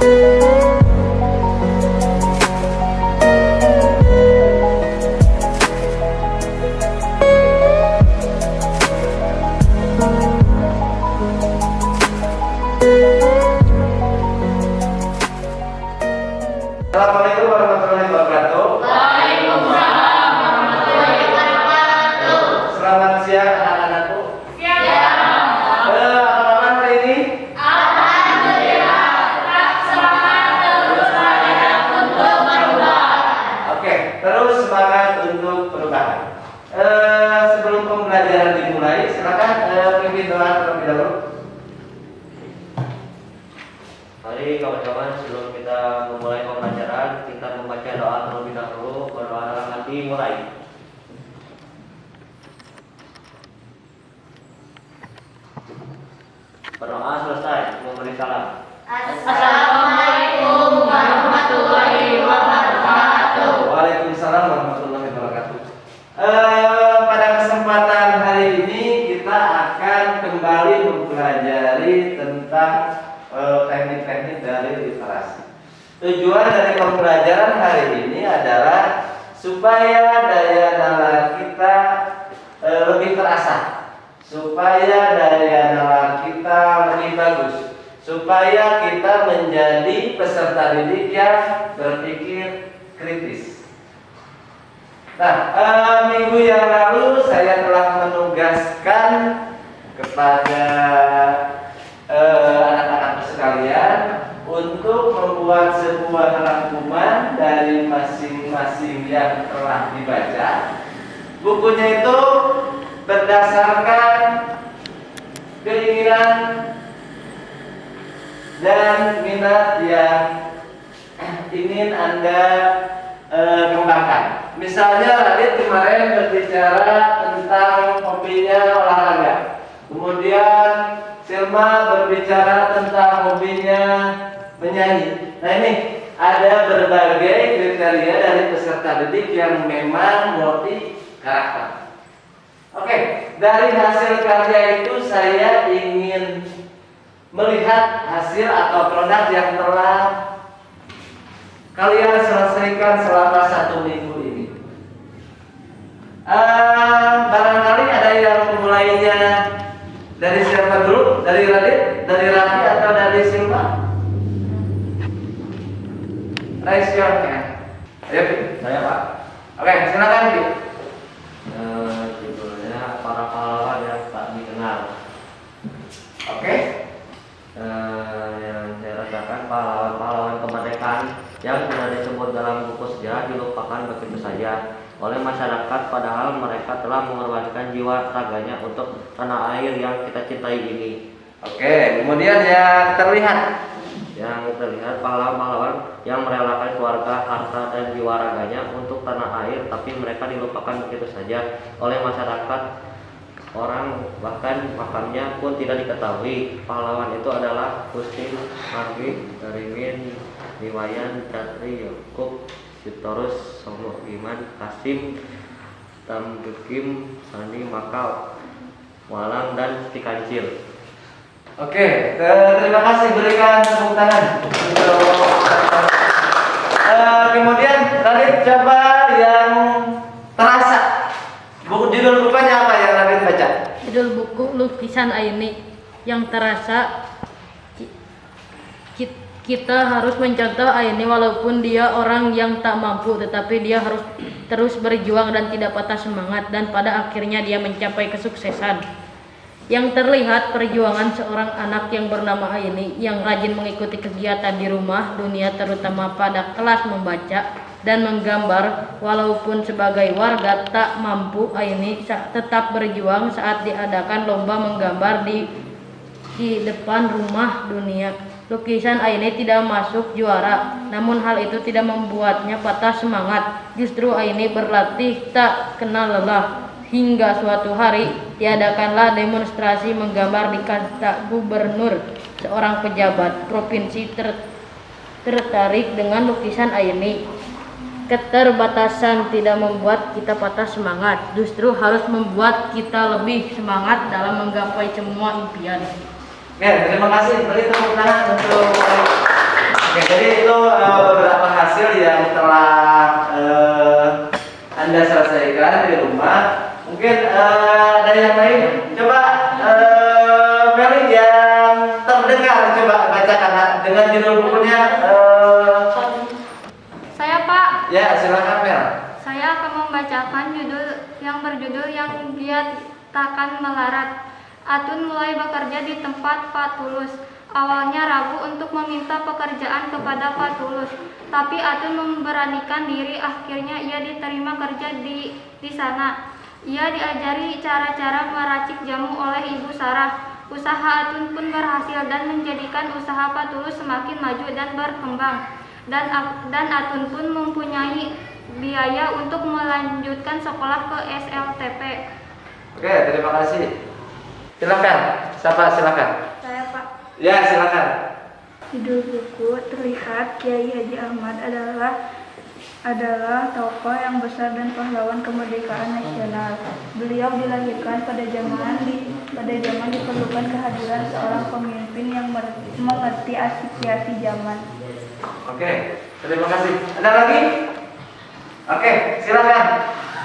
Assalamualaikum warahmatullahi wabarakatuh. Waalaikumsalam warahmatullahi wabarakatuh. Selamat siang anak-anakku. Siang. Apa kabar hari ini? Alhamdulillah. Tetap semangat terus belajar untuk berubah. Oke, terus semangat untuk perubahan. Sebelum pembelajaran dimulai, silakan pimpin doa terlebih dahulu. Mari kawan-kawan, sebelum kita memulai pembelajaran, kita membaca doa terlebih dahulu. Berdoa dalam hati, mulai. Berdoa selesai, memberi salam. Assalamualaikum warahmatullahi wabarakatuh. Waalaikumsalam warahmatullahi wabarakatuh. Pada kesempatan hari ini kita akan kembali mempelajari tentang teknik-teknik dari literasi. Tujuan dari pembelajaran hari ini adalah supaya daya nalar kita lebih terasa, supaya daya nalar kita lebih bagus, supaya kita menjadi peserta didik yang berpikir kritis. Nah, minggu yang lalu saya telah menugaskan kepada anak-anak sekalian untuk membuat sebuah rangkuman dari masing-masing yang telah dibaca. Bukunya itu berdasarkan keinginan dan minat yang ingin Anda kembangkan. Misalnya Radit kemarin berbicara tentang hobinya olahraga. Kemudian Silma berbicara tentang hobinya menyanyi. Nah, ini ada berbagai kriteria dari peserta didik yang memang multi karakter. Oke, dari hasil karya itu saya ingin melihat hasil atau produk yang telah kalian selesaikan selama 1 minggu ini. Barangkali ada yang memulainya dari siapa dulu? Dari Radit, dari Raffi, atau dari Silva? Raise your hand. Ayo, Pi. Saya Pak. Oke, silakan, Pi. Judulnya Para Pahlawan yang Tak Dikenal. Oke. Yang saya rasakan, pahlawan-pahlawan kemerdekaan yang sudah disebut dalam buku sejarah dilupakan begitu saja oleh masyarakat, padahal mereka telah mengorbankan jiwa raganya untuk tanah air yang kita cintai ini. Oke, kemudian yang terlihat Pahlawan-pahlawan yang merelakan keluarga, harta, dan jiwa raganya untuk tanah air, tapi mereka dilupakan begitu saja oleh masyarakat. Orang bahkan makamnya pun tidak diketahui. Pahlawan itu adalah Husin, Margi, Darimin, Niwayan, Catri, Yakub, Sitorus, Somo, Giman, Kasim, Tambukim, Sandi, Makau, Walang, dan Tikancil. Oke, terima kasih, berikan tepuk tangan untuk kemudian Radit coba yang terasa. Judul bukunya apa yang Radit baca? Judul buku Lukisan Aini. Yang terasa kita harus mencontoh Aini walaupun dia orang yang tak mampu, tetapi dia harus terus berjuang dan tidak patah semangat, dan pada akhirnya dia mencapai kesuksesan. Yang terlihat perjuangan seorang anak yang bernama Aini yang rajin mengikuti kegiatan di rumah dunia, terutama pada kelas membaca dan menggambar. Walaupun sebagai warga tak mampu, Aini tetap berjuang saat diadakan lomba menggambar di depan rumah dunia. Lukisan Aini tidak masuk juara, namun hal itu tidak membuatnya patah semangat. Justru Aini berlatih tak kenal lelah. Hingga suatu hari diadakanlah demonstrasi menggambar di kantor gubernur. Seorang pejabat provinsi tertarik dengan lukisan Aini. Keterbatasan tidak membuat kita patah semangat, justru harus membuat kita lebih semangat dalam menggapai semua impian. Oke, terima kasih. Beri tepuk tangan untuk Oke, jadi itu beberapa hasil yang telah Anda selesaikan di rumah. Mungkin ada yang lain. Coba Meli yang terdengar, coba bacakan dengan judul bukunya. Saya Pak, Ya, silakan Mel. saya akan membacakan judul yang berjudul Yang Dia Takkan Melarat. Atun mulai bekerja di tempat Pak Tulus. Awalnya ragu untuk meminta pekerjaan kepada Pak Tulus, tapi Atun memberanikan diri. Akhirnya ia diterima kerja di sana. Ia diajari cara-cara meracik jamu oleh Ibu Sarah. Usaha Atun pun berhasil dan menjadikan usaha Pak Tulus semakin maju dan berkembang. Dan Atun pun mempunyai biaya untuk melanjutkan sekolah ke SLTP. Oke, terima kasih. Silakan. Siapa? Silakan. Saya Pak. Ya, silakan. Judul buku terlihat Kiai Haji Ahmad adalah tokoh yang besar dan pahlawan kemerdekaan nasional. Beliau dilahirkan pada zaman diperlukan kehadiran seorang pemimpin yang mengerti asosiasi zaman. Oke, terima kasih. Ada lagi? Oke, silakan.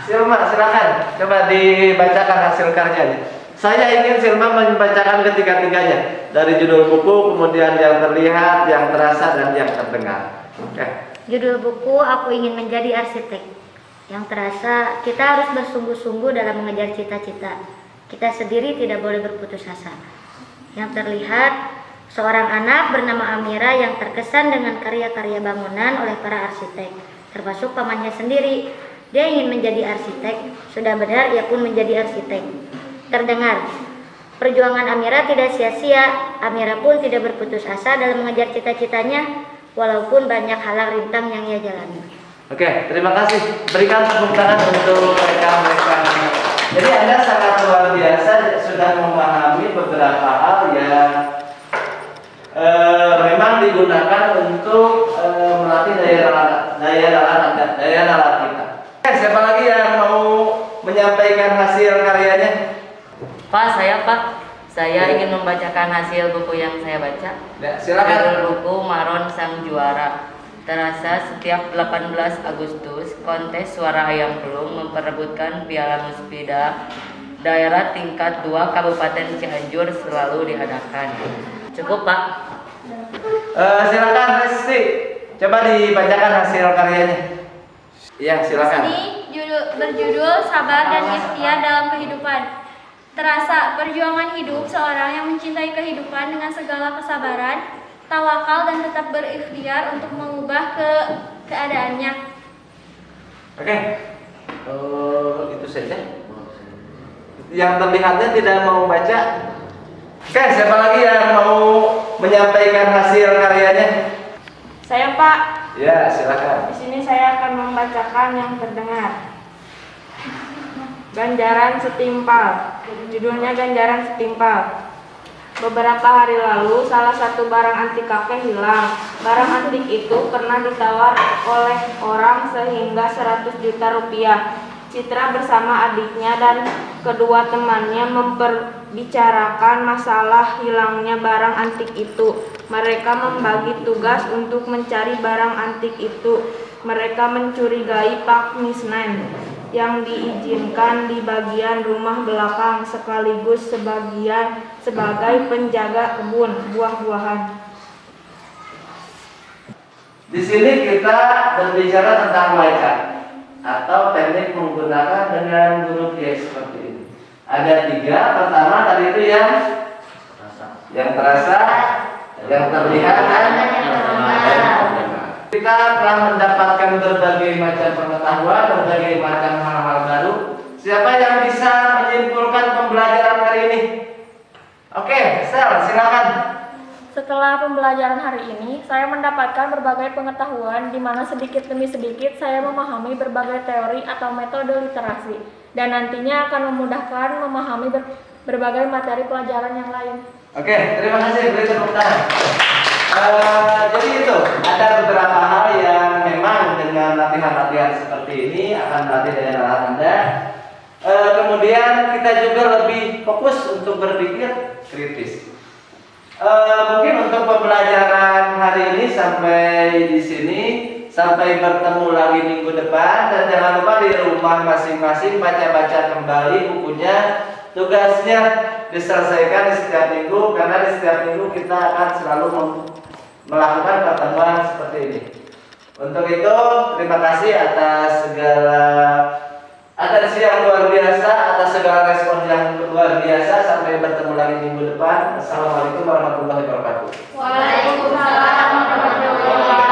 Silma, silakan. Coba dibacakan hasil karyanya. Saya ingin Silma membacakan ketiga-tiganya, dari judul buku, kemudian yang terlihat, yang terasa, dan yang terdengar. Oke. Judul buku Aku Ingin Menjadi Arsitek. Yang terasa, kita harus bersungguh-sungguh dalam mengejar cita-cita. Kita sendiri tidak boleh berputus asa. Yang terlihat, seorang anak bernama Amira yang terkesan dengan karya-karya bangunan oleh para arsitek, termasuk pamannya sendiri. Dia ingin menjadi arsitek, sudah benar ia pun menjadi arsitek. Terdengar, perjuangan Amira tidak sia-sia. Amira pun tidak berputus asa dalam mengejar cita-citanya, walaupun banyak halang rintang yang ia jalani. Oke, terima kasih. Berikan tepuk tangan untuk mereka. Jadi Anda sangat luar biasa sudah memahami beberapa hal yang memang digunakan untuk melatih daya nalar kita. Siapa lagi yang mau menyampaikan hasil karyanya? Pak, saya ingin membacakan hasil buku yang saya baca. Ya, silakan. Judul buku Maron Sang Juara. Terasa setiap 18 Agustus, kontes suara ayam pelung memperebutkan Piala Muspida daerah tingkat 2 Kabupaten Cianjur selalu diadakan. Cukup, Pak. Silakan Resti. Coba dibacakan hasil karyanya. Ya, silakan. Ini berjudul Sabar dan Ikhtiar dalam Kehidupan. Terasa perjuangan hidup seorang yang mencintai kehidupan dengan segala kesabaran, tawakal dan tetap berikhtiar untuk mengubah keadaannya. Oke. Itu saja. Yang terlihatnya tidak mau baca. Oke, siapa lagi yang mau menyampaikan hasil karyanya? Saya Pak, Ya, silakan. di sini saya akan membacakan yang terdengar. Ganjaran Setimpal. Judulnya Ganjaran Setimpal. Beberapa hari lalu, salah satu barang antik kakek hilang. Barang antik itu pernah ditawar oleh orang sehingga 100 juta rupiah. Citra bersama adiknya dan kedua temannya memperbicarakan masalah hilangnya barang antik itu. Mereka membagi tugas untuk mencari barang antik itu. Mereka mencurigai Pak Misnan yang diizinkan di bagian rumah belakang sekaligus sebagai penjaga kebun buah-buahan. Di sini kita berbicara tentang waca atau teknik menggunakan dengan huruf Y seperti ini. Ada 3. Pertama tadi itu yang terasa, yang terlihat dan kita telah mendapatkan berbagai macam pengetahuan, berbagai macam hal-hal baru. Siapa yang bisa menyimpulkan pembelajaran hari ini? Oke, Sel, silakan. Setelah pembelajaran hari ini, saya mendapatkan berbagai pengetahuan di mana sedikit demi sedikit saya memahami berbagai teori atau metode literasi dan nantinya akan memudahkan memahami berbagai materi pelajaran yang lain. Oke, terima kasih. Beri tepuk tangan. Jadi itu ada beberapa hal yang memang dengan latihan-latihan seperti ini akan melatih daya nalar Anda. Kemudian kita juga lebih fokus untuk berpikir kritis. Mungkin untuk pembelajaran hari ini sampai di sini. Sampai bertemu lagi minggu depan, dan jangan lupa di rumah masing-masing baca-baca kembali bukunya. Tugasnya diselesaikan di setiap minggu, karena di setiap minggu kita akan selalu melakukan pertemuan seperti ini. Untuk itu, terima kasih atas segala atensi yang luar biasa, atas segala respon yang luar biasa. Sampai bertemu lagi minggu depan. Assalamualaikum warahmatullahi wabarakatuh. Waalaikumsalam warahmatullahi wabarakatuh.